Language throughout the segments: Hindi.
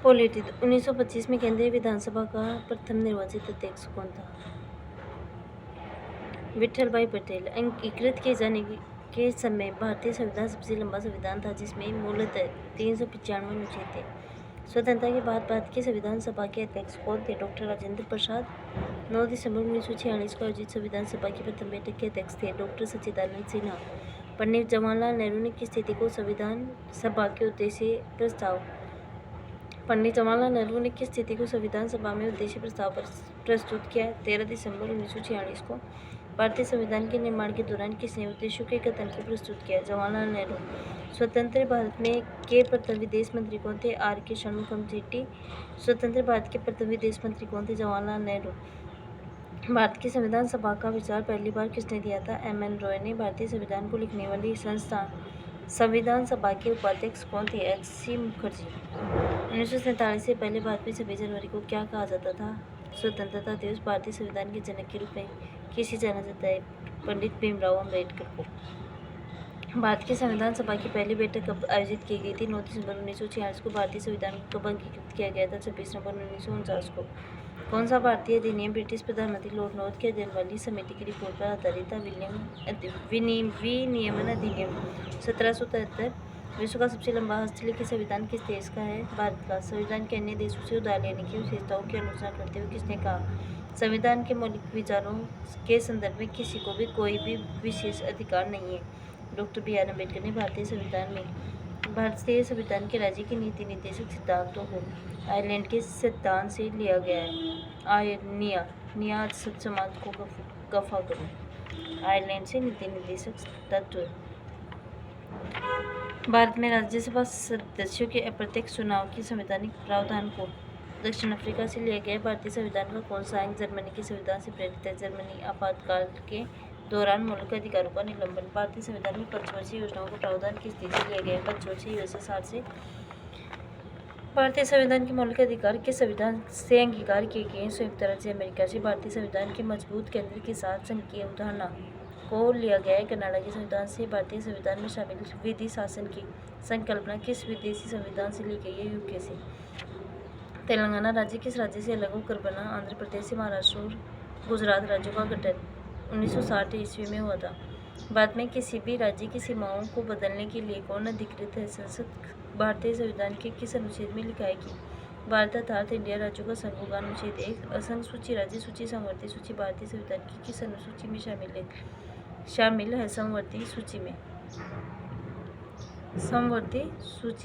पॉलिटी 1925 में केंद्रीय विधानसभा का प्रथम निर्वाचित अध्यक्ष कौन था? विठल भाई पटेल। अंगीकृत किए जाने के समय भारतीय संविधान सबसे लंबा संविधान था, जिसमें मूलतः 395 अनुच्छेद थे। स्वतंत्रता के बाद भारत की संविधान सभा के अध्यक्ष कौन थे? डॉक्टर राजेंद्र प्रसाद। 9 दिसंबर 1946 को आयोजित संविधान सभा की प्रथम बैठक के अध्यक्ष थे डॉक्टर सच्चिदानंद सिन्हा। पंडित जवाहरलाल नेहरू ने किस तिथि को संविधान सभा के उद्देश्य प्रस्ताव पंडित जवाहरलाल नेहरू ने किस तिथि को संविधान सभा में उद्देश्य प्रस्ताव प्रस्तुत किया? 13 दिसंबर 1946 को। भारतीय संविधान के निर्माण के दौरान किसने उद्देश्यों के कथन को प्रस्तुत किया? जवाहरलाल नेहरू। स्वतंत्र भारत में के प्रथम विदेश मंत्री कौन थे? आर के षणमुगम चेट्टी। स्वतंत्र भारत के प्रथम विदेश मंत्री कौन थे? जवाहरलाल नेहरू। भारत की संविधान सभा का विचार पहली बार किसने दिया था? एम.एन. रॉय ने। भारतीय संविधान को लिखने वाली संस्था संविधान सभा के उपाध्यक्ष कौन थे? एच.सी. मुखर्जी। 1947 से पहले भारत में 26 जनवरी को क्या कहा जाता था? स्वतंत्रता दिवस। भारतीय संविधान के जनक के रूप में किसे जाना जाता है? पंडित भीमराव अम्बेडकर को। भारत की संविधान सभा की पहली बैठक कब आयोजित की गई थी? 9 दिसंबर 1946 को। भारतीय संविधान को कब अंगीकृत किया गया था? 26 नवंबर 1949 को। कौन सा भारतीय अधिनियम ब्रिटिश प्रधानमंत्री लॉर्ड नॉर्थ की अध्ययन वाली समिति की रिपोर्ट पर आधारित था? विनियमन अधिनियम 1773। विश्व का सबसे लंबा हस्तलिखित संविधान किस देश का है? भारत का। संविधान के अन्य देशों से उधार लेने की विशेषताओं की आलोचना करते हुए किसने कहा? संविधान के मौलिक विचारों के संदर्भ में किसी को भी कोई भी विशेष अधिकार नहीं है। Doctor B R. अम्बेडकर ने। भारतीय संविधान के राज्य के नीति निर्देशक सिद्धांतों को आयरलैंड के सिद्धांत से लिया गया है। निया समाज को गफा करो। आयरलैंड से नीति निर्देशक तत्व। भारत में राज्यसभा सदस्यों के अप्रत्यक्ष चुनाव की संवैधानिक प्रावधान को दक्षिण अफ्रीका से लिया गया। भारतीय संविधान का कौन सा अंग जर्मनी के संविधान से प्रेरित है? जर्मनी। आपातकाल के दौरान मौलिक अधिकारों का निलंबन। भारतीय संविधान में पंचवर्षीय योजनाओं का प्रावधान किस देश से लिया गया है? पंचवर्षीय योजना 60 से। भारतीय संविधान के मौलिक अधिकार के संविधान से अंगीकार किए गए संयुक्त राज्य अमेरिका से। भारतीय संविधान के मजबूत केंद्र के साथ संघीय अवधारणा को लिया गया है कनाडा के संविधान से। भारतीय संविधान में शामिल विधि शासन की संकल्पना किस विदेशी संविधान से ली गई है? यूके से। तेलंगाना राज्य किस राज्य से अलग होकर बना? आंध्र प्रदेश से। महाराष्ट्र और गुजरात राज्यों का गठन 1960 ईस्वी में हुआ था। भारत में किसी भी राज्य की सीमाओं को बदलने के लिए कौन अधिकृत है? संसद। भारतीय संविधान के किस अनुच्छेद में लिखा है कि भारत अर्थात इंडिया राज्यों का संघ होगा? अनुच्छेद 1। असंघ सूची, राज्य सूची, समवर्ती सूची भारतीय संविधान की किस अनुसूची में शामिल है? समवर्ती सूची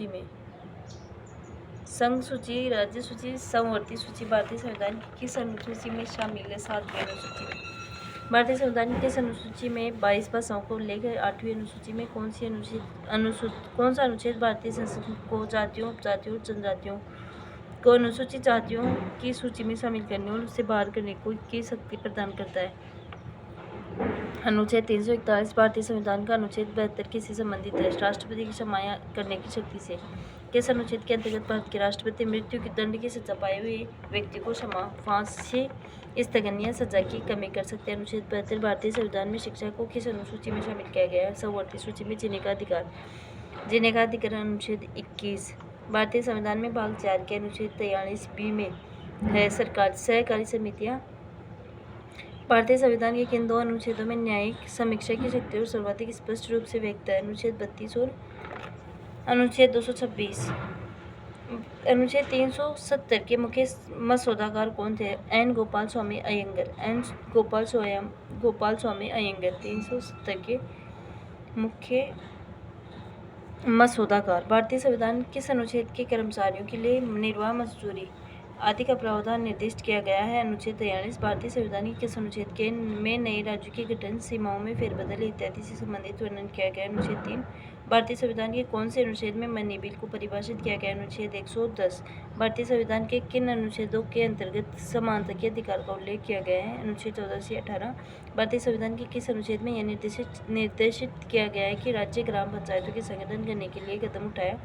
में। संघ सूची, राज्य सूची, समवर्ती सूची भारतीय संविधान की किस अनुसूची में शामिल है? 7वीं अनुसूची में। भारतीय संविधान की किस अनुसूची में 22 भाषाओं को उल्लेख है? 8वीं अनुसूची में। कौन सा अनुच्छेद भारतीय संसद को जातियों, उपजातियों और जनजातियों को अनुसूचित जातियों की सूची में शामिल करने और उससे बाहर करने की शक्ति प्रदान करता है? अनुच्छेद 341। भारतीय संविधान का अनुच्छेद 72 किससे संबंधित है? राष्ट्रपति की क्षमा करने की शक्ति से। किस अनुच्छेद के अंतर्गत भारत के राष्ट्रपति मृत्यु की दंड की सजा पाए हुए व्यक्ति को क्षमा, फांसी, स्थगन या सजा की कमी कर सकते हैं? अनुच्छेद 72। भारतीय संविधान में शिक्षा को किस अनुसूची में शामिल किया गया है? समवर्ती सूची में। जीने का अधिकार अनुच्छेद 21। भारतीय संविधान में भाग 4 के अनुच्छेद 43B में है सहकारी समितियां। भारतीय संविधान के किन 2 अनुच्छेदों में न्यायिक समीक्षा की शक्ति और सर्वाधिक स्पष्ट रूप से व्यक्त है? अनुच्छेद 32 और अनुच्छेद 226। अनुच्छेद 370 के मुख्य मसौदाकार कौन थे? एन. गोपाल स्वामी अयंगर। 370 के मुख्य मसौदाकार। भारतीय संविधान किस अनुच्छेद के कर्मचारियों के लिए निर्वाह, मजदूरी आदि का प्रावधान निर्दिष्ट किया गया है? अनुच्छेद 43। भारतीय संविधान के किस अनुच्छेद में नए राज्यों के गठन, सीमाओं में फेरबदल इत्यादि से संबंधित वर्णन किया गया है? अनुच्छेद 3। भारतीय संविधान के कौन से अनुच्छेद में मनी बिल को परिभाषित किया गया है? अनुच्छेद 110। भारतीय संविधान के किन अनुच्छेदों के अंतर्गत समानता के अधिकार का उल्लेख किया गया है? अनुच्छेद 14 से 18। भारतीय संविधान के किस अनुच्छेद में यह निर्देशित किया गया है कि राज्य ग्राम पंचायतों के संगठन करने के लिए कदम उठाया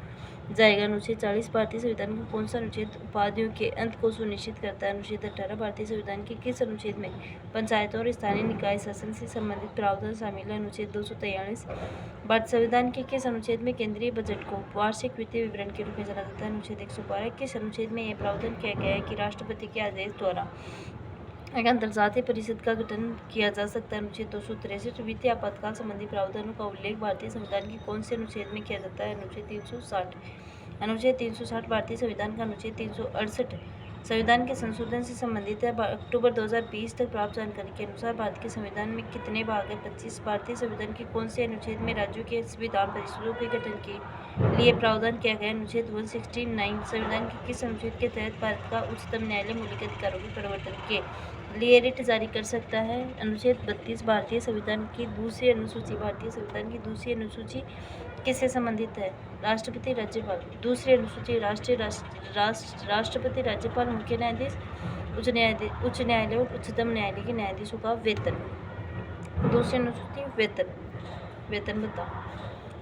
जाएगा? अनुच्छेद 40। भारतीय संविधान का कौन सा अनुच्छेद उपाधियों के अंत को सुनिश्चित करता है? अनुच्छेद 18। भारतीय संविधान के किस अनुच्छेद में पंचायतों और स्थानीय निकाय शासन से संबंधित प्रावधान शामिल है? अनुच्छेद 243। भारतीय संविधान के किस अनुच्छेद में केंद्रीय बजट को वार्षिक वित्तीय विवरण के रूप में जाना जाता है? अनुच्छेद 112। किस अनुच्छेद में यह प्रावधान किया गया है कि राष्ट्रपति के आदेश द्वारा एक अंतर्जातीय परिषद का गठन किया जा सकता है? अनुच्छेद 263। वित्तीय आपातकाल संबंधी प्रावधानों का उल्लेख भारतीय संविधान के कौन से अनुच्छेद में किया जाता है? अनुच्छेद 360। अनुच्छेद 360 भारतीय संविधान का अनुच्छेद 368 संविधान के संशोधन से संबंधित है। अक्टूबर 2020 तक प्राप्त जानकारी के अनुसार भारत के संविधान में कितने भाग हैं? 25। भारतीय संविधान के कौन से अनुच्छेद में राज्यों के विधान परिषदों के गठन के लिए प्रावधान किया गया है? अनुच्छेद 169। संविधान के किस अनुच्छेद के तहत भारत का उच्चतम न्यायालय मौलिक अधिकारों के परिवर्तन के लिए रिट जारी कर सकता है? अनुच्छेद 32। भारतीय संविधान की दूसरी अनुसूची भारतीय संविधान की दूसरी अनुसूची किससे संबंधित है? राष्ट्रपति राज्यपाल। दूसरी अनुसूची राष्ट्रपति राज्यपाल मुख्य न्यायाधीश उच्च न्यायालय और उच्चतम न्यायालय के न्यायाधीशों का वेतन। दूसरी अनुसूची वेतन भत्ता।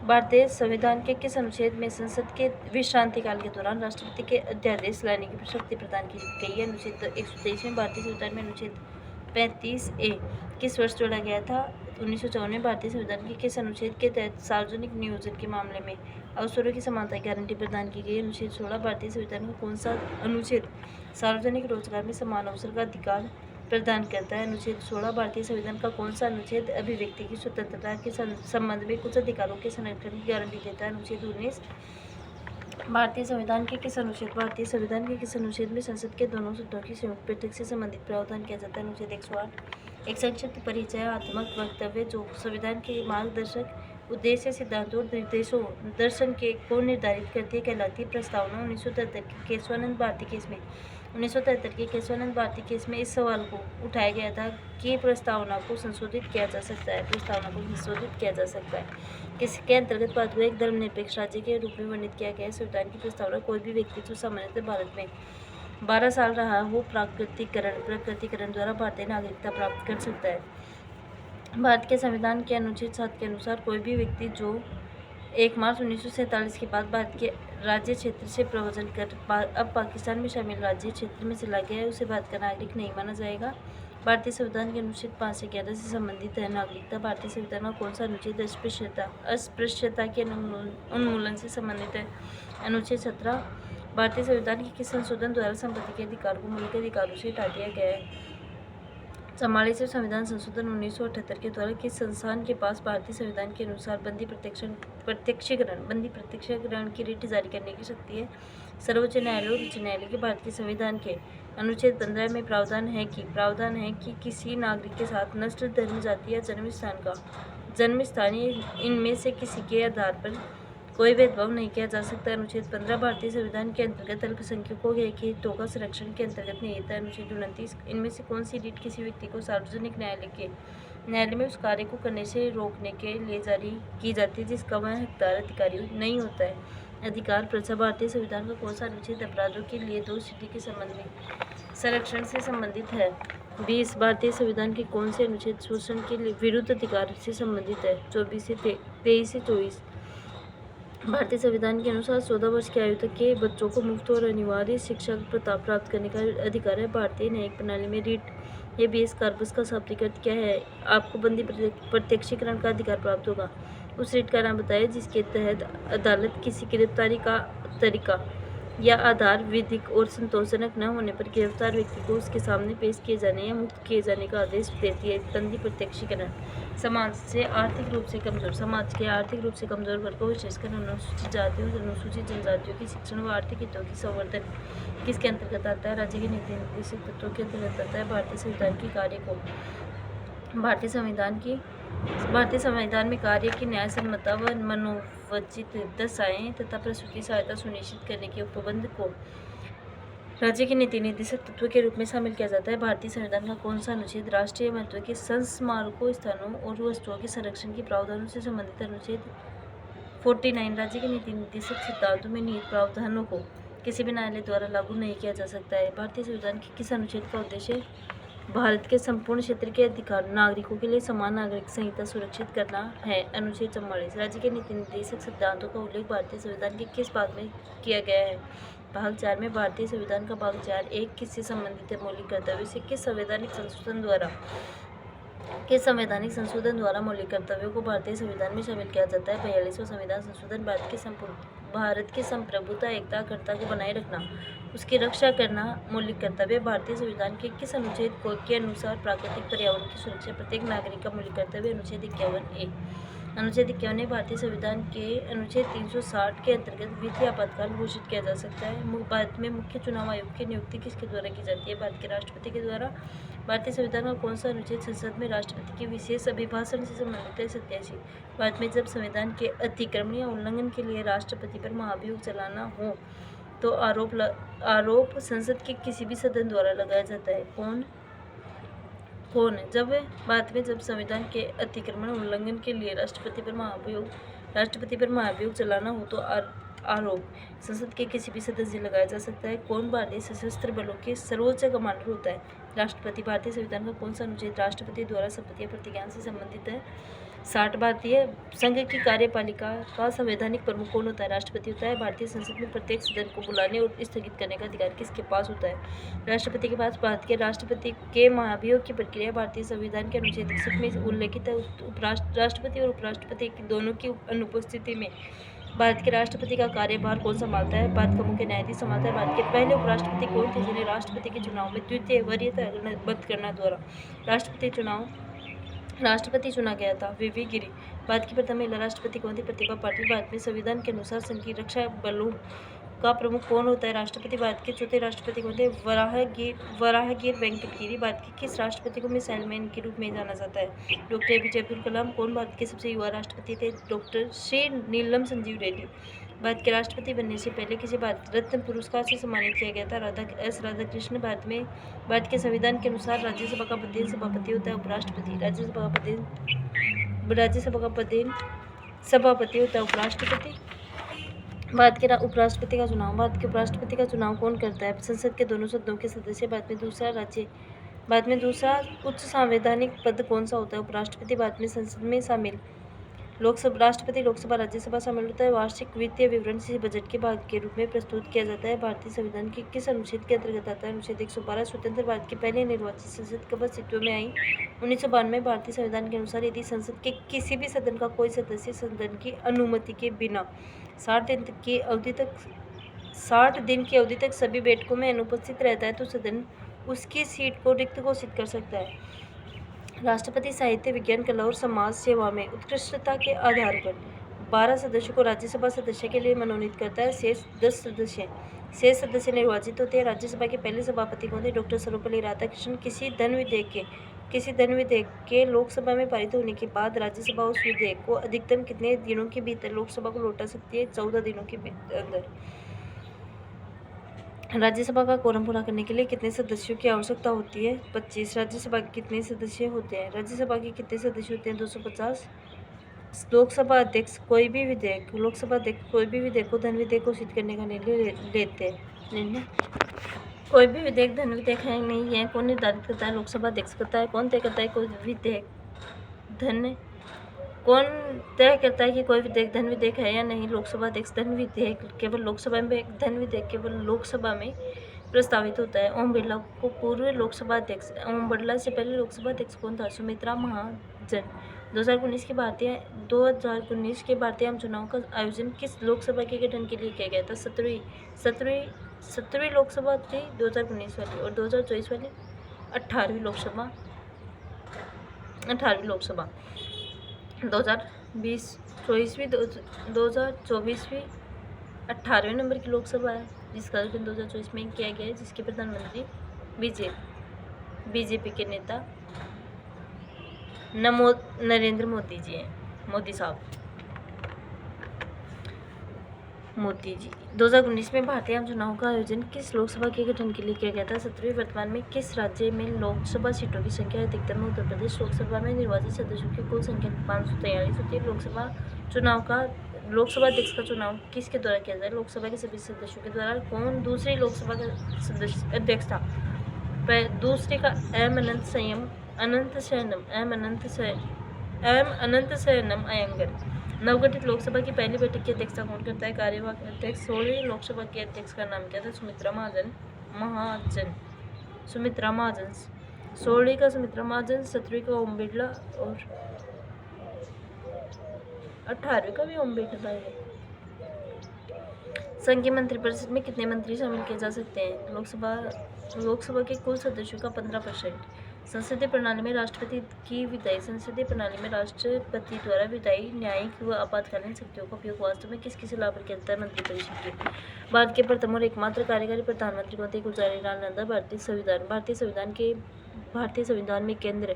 भारतीय संविधान के किस अनुच्छेद में संसद के विश्रांति काल के दौरान राष्ट्रपति के अध्यादेश लाने की शक्ति प्रदान की गई है? अनुच्छेद 123 में। भारतीय संविधान में अनुच्छेद 35A किस वर्ष जोड़ा गया था? 1954 में। भारतीय संविधान के किस अनुच्छेद के तहत सार्वजनिक नियोजन के मामले में अवसरों की समानता की गारंटी प्रदान की गई? अनुच्छेद 16। भारतीय संविधान का कौन सा अनुच्छेद सार्वजनिक रोजगार में समान अवसर का अधिकार प्रदान करता है? अनुच्छेद 16। भारतीय संविधान का कौन सा अनुच्छेद अभिव्यक्ति की स्वतंत्रता के संबंध में कुछ अधिकारों के संरक्षण की गारंटी देता है? अनुच्छेद 19। भारतीय संविधान के किस अनुच्छेद में संसद के दोनों सदनों की संयुक्त बैठक से संबंधित प्रावधान किया जाता है? अनुच्छेद 108। एक संक्षिप्त परिचयात्मक वक्तव्य जो संविधान के मार्गदर्शक उद्देश्य, सिद्धांतों और निर्देशों दर्शन के को निर्धारित करती है कहलाती प्रस्तावना। 1973 के केशवानंद भारती केस में इस सवाल को उठाया गया था कि प्रस्तावना को संशोधित किया जा सकता है। किसके अंतर्गत भारत को एक धर्मनिरपेक्ष राज्य के रूप में वर्णित किया गया है? संविधान की प्रस्तावना कोई भी व्यक्ति जो सामान्यतः भारत में 12 साल रहा हो प्रकटीकरण द्वारा भारतीय नागरिकता प्राप्त कर सकता है। भारत के संविधान के अनुच्छेद 7 के अनुसार कोई भी व्यक्ति जो 1 मार्च 1947 के बाद भारत के राज्य क्षेत्र से प्रव्रजन कर अब पाकिस्तान में शामिल राज्य क्षेत्र में चला गया है, उसे भारत का नागरिक नहीं माना जाएगा। भारतीय संविधान के अनुच्छेद 5 से 11 से संबंधित है नागरिकता। भारतीय संविधान का कौन सा अनुच्छेद अस्पृश्यता के उन्मूलन से संबंधित है? अनुच्छेद 17। भारतीय संविधान के किस संशोधन द्वारा संपत्ति के अधिकार को मौलिक अधिकारों से हटा दिया गया है? 44वें संविधान संशोधन 1978 के द्वारा किस संस्थान के पास भारतीय संविधान के अनुसार बंदी प्रत्यक्षीकरण की रिट जारी करने की शक्ति है? सर्वोच्च न्यायालय और उच्च न्यायालय के भारतीय संविधान के अनुच्छेद 15 में प्रावधान है कि किसी नागरिक के साथ नस्ल, धर्म, जाति या जन्म स्थान इनमें से किसी के आधार पर कोई भेदभाव नहीं किया जा सकता। अनुच्छेद 15। भारतीय संविधान के अंतर्गत अल्पसंख्यकों के हितों का संरक्षण के अंतर्गत निहित है। अनुच्छेद 29। इनमें से कौन सी रिट किसी व्यक्ति को सार्वजनिक न्यायालय में उस कार्य को करने से रोकने के लिए जारी की जाती है जिसका वह हकदार अधिकारी नहीं होता है? अधिकार प्रथा। भारतीय संविधान का कौन सा अनुच्छेद अपराधों के लिए दोष सिद्धि के संबंध में संरक्षण से संबंधित है? 20। भारतीय संविधान के कौन से अनुच्छेद शोषण के विरुद्ध अधिकार से संबंधित है? 23 से 24। भारतीय संविधान के अनुसार 14 वर्ष की आयु तक के बच्चों को मुफ्त और अनिवार्य शिक्षा प्राप्त करने का अधिकार है। भारतीय न्यायिक प्रणाली में रिट हेबियस कॉर्पस का शाब्दिक अर्थ क्या है? आपको बंदी प्रत्यक्षीकरण का अधिकार प्राप्त होगा। उस रिट का नाम बताएं जिसके तहत अदालत किसी गिरफ्तारी का तरीका या आधार विधिक और संतोषजनक न होने पर गिरफ्तार व्यक्ति को उसके सामने पेश किए जाने या मुक्त किए जाने का आदेश देती है। बंदी प्रत्यक्षीकरण। समाज के आर्थिक रूप से कमजोर वर्गों विशेषकर अनुसूचित जातियों और अनुसूचित जनजातियों की शिक्षण व आर्थिक हितों की संवर्धन किसके अंतर्गत आता है? राज्य के नीति निर्देशक तत्वों के अंतर्गत आता है। भारतीय संविधान के कार्य को भारतीय संविधान में कार्य की न्यायसम्मतता व मनोवचित दशाएं तथा प्रसूति सहायता सुनिश्चित करने के उपबंध को राज्य के नीति निर्देशक तत्व के रूप में शामिल किया जाता है। भारतीय संविधान का कौन सा अनुच्छेद राष्ट्रीय महत्व के संस्मारकों, स्थानों और वस्तुओं के संरक्षण के प्रावधानों से संबंधित? अनुच्छेद 49। राज्य के नीति निर्देशक सिद्धांतों में निहित प्रावधानों को किसी भी न्यायालय द्वारा लागू नहीं किया जा सकता है। भारतीय संविधान के किस अनुच्छेद का उद्देश्य भारत के संपूर्ण क्षेत्र के अधिकार नागरिकों के लिए समान नागरिक संहिता सुरक्षित करना है? अनुच्छेद 44। राज्य के नीति निर्देशक सिद्धांतों का उल्लेख भारतीय संविधान के किस भाग में किया गया है? भाग 4 में। भारतीय संविधान का भाग 4(1) किससे संबंधित है? मौलिक कर्तव्य से। किस संवैधानिक संशोधन द्वारा के संवैधानिक संशोधन द्वारा मौलिक कर्तव्यों को भारतीय संविधान में शामिल किया जाता है। 42वां संविधान संशोधन भारत की संप्रभुता, एकता, अखंडता को बनाए रखना, उसकी रक्षा करना मौलिक कर्तव्य। भारतीय संविधान के किस अनुच्छेद के अनुसार प्राकृतिक पर्यावरण की सुरक्षा प्रत्येक नागरिक का मौलिक कर्तव्य? अनुच्छेद 51A। अनुच्छेद 51A भारतीय संविधान के अनुच्छेद 360 के अंतर्गत वित्तीय आपातकाल घोषित किया जा सकता है। भारत में मुख्य चुनाव आयोग की नियुक्ति किसके द्वारा की जाती है? भारत के राष्ट्रपति के द्वारा। भारतीय संविधान का कौन सा अनुच्छेद संसद में राष्ट्रपति के विशेष अभिभाषण से संबंधित है? 87। भारत में जब संविधान के अतिक्रमण या उल्लंघन के लिए राष्ट्रपति पर महाभियोग चलाना हो तो आरोप संसद के किसी भी सदन द्वारा लगाया जाता है। कौन है? भारत में जब संविधान के अतिक्रमण उल्लंघन के लिए राष्ट्रपति पर महाभियोग चलाना हो तो आरोप संसद के किसी भी सदस्य से लगाया जा सकता है। कौन भारतीय सशस्त्र बलों के सर्वोच्च कमांडर होता है? राष्ट्रपति। भारतीय संविधान का कौन सा अनुच्छेद राष्ट्रपति द्वारा शपथ या प्रतिज्ञा से संबंधित है? 60। भारतीय संघ की कार्यपालिका का संवैधानिक प्रमुख कौन होता है? राष्ट्रपति होता है। भारतीय संसद में प्रत्येक सदन को बुलाने और स्थगित करने का अधिकार किसके पास होता है? राष्ट्रपति के पास। भारत के राष्ट्रपति के महाभियोग की प्रक्रिया भारतीय संविधान के अनुच्छेद 61 में उल्लेखित है। राष्ट्रपति और उपराष्ट्रपति दोनों की अनुपस्थिति में भारत के राष्ट्रपति का कार्यभार कौन संभालता है? भारत का मुख्य न्यायाधीश संभालता है। भारत के पहले उपराष्ट्रपति कौन थे जिन्हें राष्ट्रपति के चुनाव में द्वितीय वरीयता बंद करना द्वारा राष्ट्रपति चुना गया था? वीवी गिरी। भारत की प्रथम महिला राष्ट्रपति कौन थी? प्रतिभा पाटिल। भारत में संविधान के अनुसार संघ की रक्षा बलों का प्रमुख कौन होता है? राष्ट्रपति। भारत के चौथे राष्ट्रपति कौन थे? वराहगिर वेंकट गिरी। भारत के किस राष्ट्रपति को मिसाइल मैन के रूप में जाना जाता है? Doctor APJ Abdul Kalam. कौन भारत के सबसे युवा राष्ट्रपति थे? डॉक्टर श्री नीलम संजीव रेड्डी। भारत के राष्ट्रपति बनने से पहले किसे भारत रत्न पुरस्कार से सम्मानित किया गया था? राधाकृष्ण। भारत के संविधान के अनुसार राज्यसभा का प्रधान सभापति होता है उपराष्ट्रपति। राज्यसभा का प्रधान सभापति होता है उपराष्ट्रपति। भारत के उपराष्ट्रपति का चुनाव। भारत के उपराष्ट्रपति का चुनाव कौन करता है? संसद के दोनों सदनों के सदस्य। भारत में दूसरा उच्च संवैधानिक पद कौन सा होता है? उपराष्ट्रपति। भारत में संसद में शामिल राष्ट्रपति, लोकसभा, राज्यसभा शामिल होता है। वार्षिक वित्तीय विवरण से बजट के भाग के रूप में प्रस्तुत किया जाता है। भारतीय संविधान के किस अनुच्छेद के अंतर्गत आता है? अनुच्छेद 112। स्वतंत्र भारत की पहले निर्वाचित संसद कब अस्तित्व में आई? 1992। भारतीय संविधान के अनुसार यदि संसद के किसी भी सदन का कोई सदस्य सदन की अनुमति के बिना 60 दिन की अवधि तक सभी बैठकों में अनुपस्थित रहता है तो सदन उसकी सीट को रिक्त घोषित कर सकता है। राष्ट्रपति साहित्य, विज्ञान, कला और समाज सेवा में उत्कृष्टता के आधार पर 12 सदस्यों को राज्यसभा सदस्य के लिए मनोनीत करता है। शेष 10 सदस्य निर्वाचित होते हैं। राज्यसभा के पहले सभापति कौन थे? डॉक्टर सर्वपल्ली राधाकृष्णन। किसी धन विधेयक के लोकसभा में पारित होने के बाद राज्यसभा उस विधेयक को अधिकतम कितने दिनों के भीतर लोकसभा को लौटा सकती है? 14 दिनों के अंदर। राज्यसभा का कोरम पूरा करने के लिए कितने सदस्यों की आवश्यकता होती है? 25। राज्यसभा के कितने सदस्य होते हैं? राज्यसभा के कितने सदस्य होते हैं? 250। लोकसभा अध्यक्ष कोई भी विधेयक को धन विधेयक घोषित करने का निर्णय लेते हैं। कोई भी विधेयक धन विधेयक है नहीं है कौन निर्धारित करता है? लोकसभा अध्यक्ष करता है। कौन तय करता है कोई विधेयक धन विधेयक है या नहीं? लोकसभा अध्यक्ष। धन विधेयक केवल लोकसभा में प्रस्तावित होता है। ओम बिरला को पूर्व लोकसभा अध्यक्ष। ओम बिरला से पहले लोकसभा अध्यक्ष कौन था? सुमित्रा महाजन। 2019 के भारतीय आम चुनाव का आयोजन किस लोकसभा के गठन के लिए किया गया था? 17वीं लोकसभा थी 2019 वाली, और 2024 वाली 18वीं लोकसभा। 2024वीं 18वें नंबर की लोकसभा है जिसका गठन 2024 में किया गया है, जिसके प्रधानमंत्री बीजेपी के नेता नरेंद्र मोदी जी हैं। मोदी जी। 2019 में भारतीय आम चुनाव का आयोजन किस लोकसभा के गठन के लिए किया गया था? 17वीं। वर्तमान में किस राज्य में लोकसभा सीटों की संख्या अधिकतम है? उत्तर प्रदेश। लोकसभा में निर्वाचित सदस्यों की कुल संख्या 543 होती है। लोकसभा अध्यक्ष का चुनाव किसके द्वारा किया जाए? लोकसभा के सभी सदस्यों के द्वारा। कौन दूसरी लोकसभा का अध्यक्ष था? दूसरे का एम अनंत शयनम अयंगर। नवगठित लोकसभा की पहली बैठक की अध्यक्षता कौन करता है? कार्यवाहक अध्यक्ष। 16वीं लोकसभा के अध्यक्ष का नाम क्या था? सुमित्रा महाजन। 16वीं का सुमित्रा महाजन, 17वीं का ओम बिरला और 18वीं का भी ओम बिरला है। संघ की मंत्रिपरिषद में कितने मंत्री शामिल किए जा सकते हैं? लोकसभा के कुल सदस्यों का 15%। संसदीय प्रणाली में राष्ट्रपति की विधायी संसदीय प्रणाली में राष्ट्रपति द्वारा विधायी, न्यायिक व आपातकालीन शक्तियों का उपयोग वास्तव में किस किस लाभ पर किया जाता है? मंत्रिपरिषद के। भारत के प्रथम और एकमात्र कार्यकारी प्रधानमंत्री कौन थे? गुलजारीलाल नंदा। भारतीय संविधान में केंद्र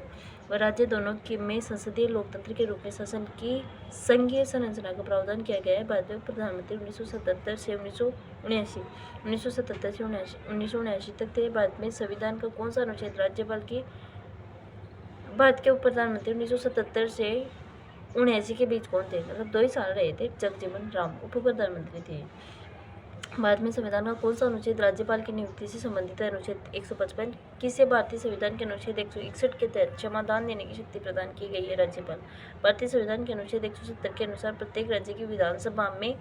व राज्य दोनों में संसदीय लोकतंत्र के रूप में शासन की संघीय संरचना का प्रावधान किया गया है। भारतीय प्रधानमंत्री 1977 से 1979 तक थे। भारत में संविधान का कौन सा अनुच्छेद भारत के उप प्रधानमंत्री 1977 से 79 के बीच कौन थे? मतलब 2 ही साल रहे थे। जगजीवन राम उप प्रधानमंत्री थे। भारत में संविधान का कौन सा अनुच्छेद राज्यपाल की नियुक्ति से संबंधित है? अनुच्छेद 155। किसे भारतीय संविधान के अनुच्छेद 161 के तहत क्षमादान देने की शक्ति प्रदान की गई है? राज्यपाल। भारतीय संविधान के अनुच्छेद 170 के अनुसार प्रत्येक राज्य की विधानसभा में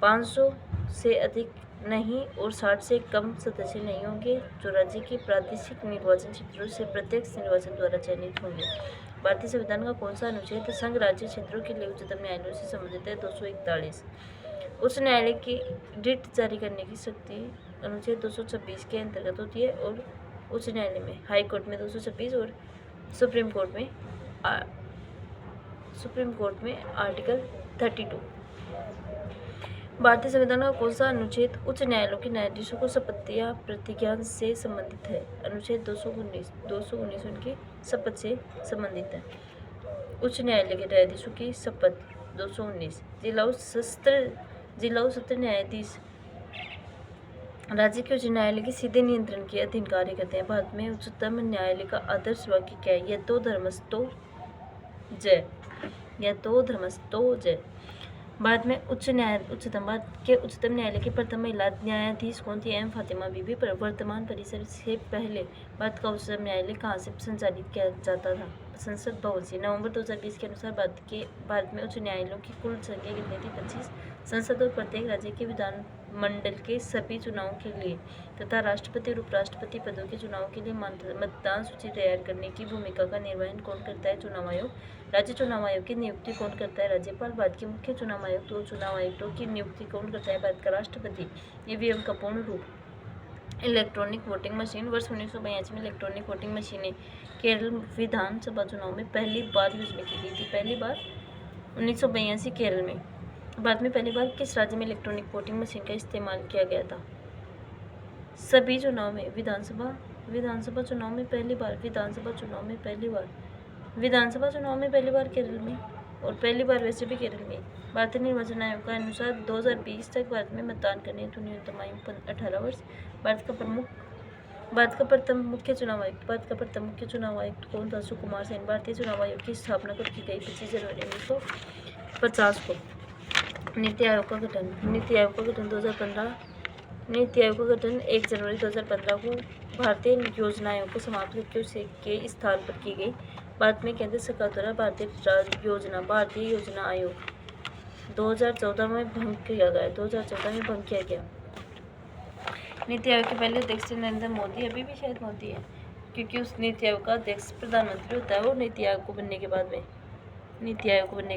500 से अधिक नहीं और 60 से कम सदस्य नहीं होंगे, जो राज्य के प्रादेशिक निर्वाचन क्षेत्रों से प्रत्यक्ष निर्वाचन द्वारा चयनित होंगे। भारतीय संविधान का कौन सा अनुच्छेद संघ राज्य क्षेत्रों के लिए उच्चतम न्यायालयों से संबंधित है? 241। उच्च न्यायालय की रिट जारी करने की शक्ति अनुच्छेद 226 के अंतर्गत होती है और उच्च न्यायालय में हाई कोर्ट में 226 और सुप्रीम कोर्ट में आर्टिकल 32। भारतीय संविधान का कौन सा अनुच्छेद उच्च न्यायालयों के न्यायाधीशों को शपथ या प्रतिज्ञा से संबंधित है? अनुच्छेद 219 उनकी शपथ से संबंधित है। उच्च न्यायालय के न्यायाधीशों की शपथ 219। जिला और सत्र न्यायाधीश राज्य के उच्च न्यायालय के सीधे नियंत्रण के अधीन कार्य करते हैं। भारत में उच्चतम न्यायालय का आदर्श वाक्य क्या है? यतो धर्मस्थो जय। भारत के उच्चतम न्यायालय की प्रथम महिला न्यायाधीश कौन थी? एम फातिमा बीबी। वर्तमान परिसर से पहले भारत का उच्चतम न्यायालय कहाँ से संचालित किया जाता था? संसद भवन से। नवंबर 2020 के अनुसार भारत में उच्च न्यायालयों की कुल संख्या कितनी थी? 25। संसद और प्रत्येक राज्य के विधानमंडल के सभी चुनावों के लिए तथा राष्ट्रपति और उपराष्ट्रपति पदों के चुनाव के लिए मतदान सूची तैयार करने की भूमिका का निर्वहन कौन करता है? चुनाव आयोग। राज्य चुनाव आयोग की नियुक्ति कौन करता है? राज्यपाल। भारत के मुख्य चुनाव आयुक्त और चुनाव आयुक्तों की नियुक्ति कौन करता है? भारत का राष्ट्रपति। ईवीएम का पूर्ण रूप इलेक्ट्रॉनिक वोटिंग मशीन। वर्ष 1982 में इलेक्ट्रॉनिक वोटिंग मशीनें केरल विधानसभा चुनाव में पहली बार यूज में की गई थी। पहली बार 1982 केरल में। भारत में पहली बार किस राज्य में इलेक्ट्रॉनिक वोटिंग मशीन का इस्तेमाल किया गया था? सभी चुनाव में। विधानसभा चुनाव में पहली बार केरल में और पहली बार वैसे भी केरल में। भारतीय निर्वाचन आयोग के अनुसार 2020 तक भारत में मतदान करने हेतु न्यूनतम आयु 18 वर्ष। भारत का प्रथम मुख्य चुनाव आयुक्त कौन था? सुकुमार सेन। भारतीय चुनाव आयोग की स्थापना कब की गई? 25 जनवरी 1950 को। नीति आयोग का गठन 2015। नीति आयोग का गठन 1 जनवरी 2015 को भारतीय योजना आयोग को समाप्त करके उसे के स्थान पर की गई। भारत में केंद्र सरकार द्वारा भारतीय योजना आयोग 2014 में भंग किया गया। नीति आयोग के पहले अध्यक्ष नरेंद्र मोदी। अभी भी शायद मोदी है, क्योंकि उस नीति आयोग का अध्यक्ष प्रधानमंत्री होता है। और नीति आयोग को बनने के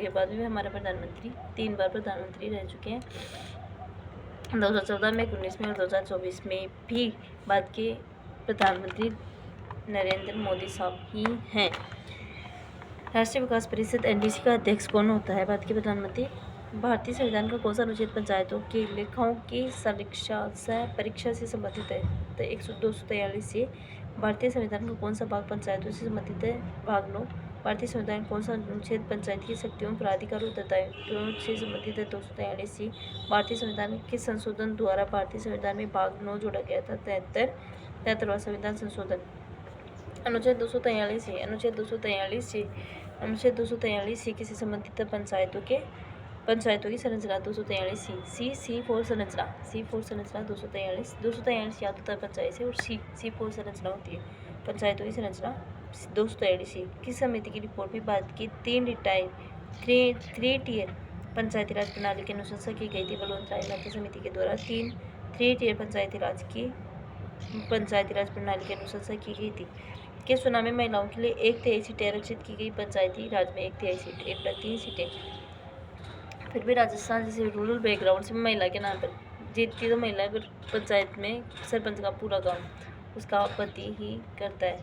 बाद भी हमारा प्रधानमंत्री 3 बार प्रधानमंत्री रह चुके हैं। 2014 में, 2019 में और 2024 में भी भारत के प्रधानमंत्री नरेंद्र मोदी साहब ही हैं। राष्ट्रीय विकास परिषद एनडीसी का अध्यक्ष कौन होता है? भारत के प्रधानमंत्री। भारतीय संविधान का कौन सा अनुच्छेद पंचायतों के लेखाओं की परीक्षा से संबंधित है? तो 243 से। भारतीय संविधान का कौन सा भाग पंचायतों से संबंधित है? भाग 9। भारतीय संविधान कौन सा अनुच्छेद पंचायत की शक्तियों, प्राधिकारों और दायित्वों से संबंधित है? 243 से। भारतीय संविधान के संशोधन द्वारा भारतीय संविधान में भाग 9 जोड़ा गया था। 73वां संविधान संशोधन। अनुच्छेद 243 से। अनुच्छेद 243 से किसी संबंधित पंचायतों की संरचना। 243 सी फोर संरचना 243 याद होता है पंचायत से, और सी फोर संरचना होती है पंचायतों की संरचना। 243 किस समिति की रिपोर्ट में भारत की 3 टियर पंचायती राज प्रणाली की अनुशंसा की गई थी? बलवंत राय मेहता समिति के द्वारा 3 टियर पंचायती राज प्रणाली की अनुशंसा की गई थी। के चुनाव में महिलाओं के लिए 1/3 सीटें आरक्षित की गई। पंचायती राज में 1/3 सीट 1/3 सीटें। फिर भी राजस्थान जैसे रूरल बैकग्राउंड से महिला के नाम पर जीतती तो महिला पर पंचायत में सरपंच का पूरा काम उसका पति ही करता है।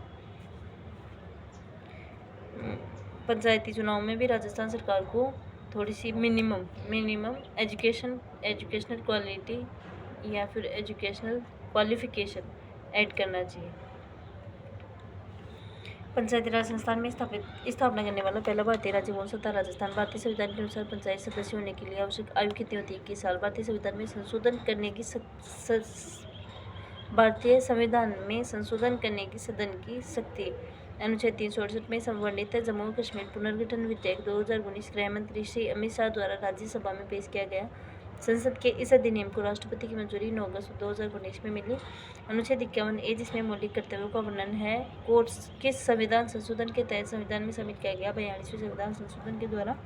पंचायती चुनाव में भी राजस्थान सरकार को थोड़ी सी मिनिमम एजुकेशनल क्वालिटी या फिर एजुकेशनल क्वालिफिकेशन ऐड करना चाहिए। पंचायती राज संस्थान में स्थापना करने वाला पहला भारतीय राज्य कौन सा था? राजस्थान। भारतीय संविधान के अनुसार पंचायत सदस्य होने के लिए आवश्यक आयु कितनी होती है? 21 साल। भारतीय संविधान में संशोधन करने की सदन की शक्ति अनुच्छेद 368 में संवर्णित है। जम्मू कश्मीर पुनर्गठन विधेयक 2019 गृह मंत्री श्री अमित शाह द्वारा राज्यसभा में पेश किया गया। संसद के इस अधिनियम को राष्ट्रपति की मंजूरी 9 अगस्त 2019 में मिली। अनुच्छेद 51A जिसमें मौलिक कर्तव्यों का वर्णन है कोर्स किस संविधान संशोधन के तहत संविधान में शामिल किया गया? 42वें संविधान संशोधन के द्वारा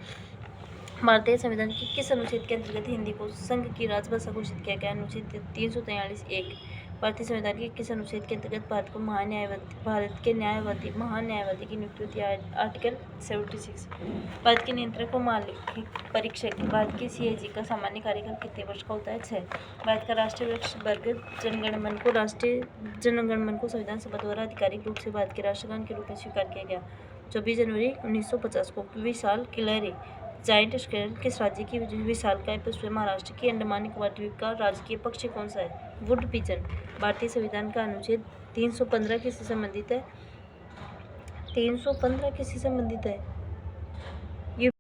भारतीय संविधान के किस अनुच्छेद के अंतर्गत हिंदी को संघ की राजभाषा घोषित किया गया? अनुच्छेद 343(1). भारतीय संविधान के किस अनुच्छेद के अंतर्गत भारत के न्यायवादी महान्यायवादी की नियुक्ति होती है? आर्टिकल 76। भारत के नियंत्रक व मालिक परीक्षक भारत के CAG का सामान्य कार्यकाल कितने वर्ष का होता है? 6। भारत का राष्ट्रीय वृक्ष वर्ग राष्ट्रीय जनगणमन को संविधान सभा द्वारा आधिकारिक रूप से भारत के राष्ट्रगान के रूप में स्वीकार किया गया। 24 जनवरी 1950 को विशाल किलहरी जायंट स्क्वेयर किस राज्य की विशालकाय पशु है? महाराष्ट्र की। अंडमान निकोबार द्वीप का राजकीय पक्षी कौन सा है? Would pigeon. भारतीय संविधान का अनुच्छेद 315 किससे संबंधित है? 315 किससे संबंधित है?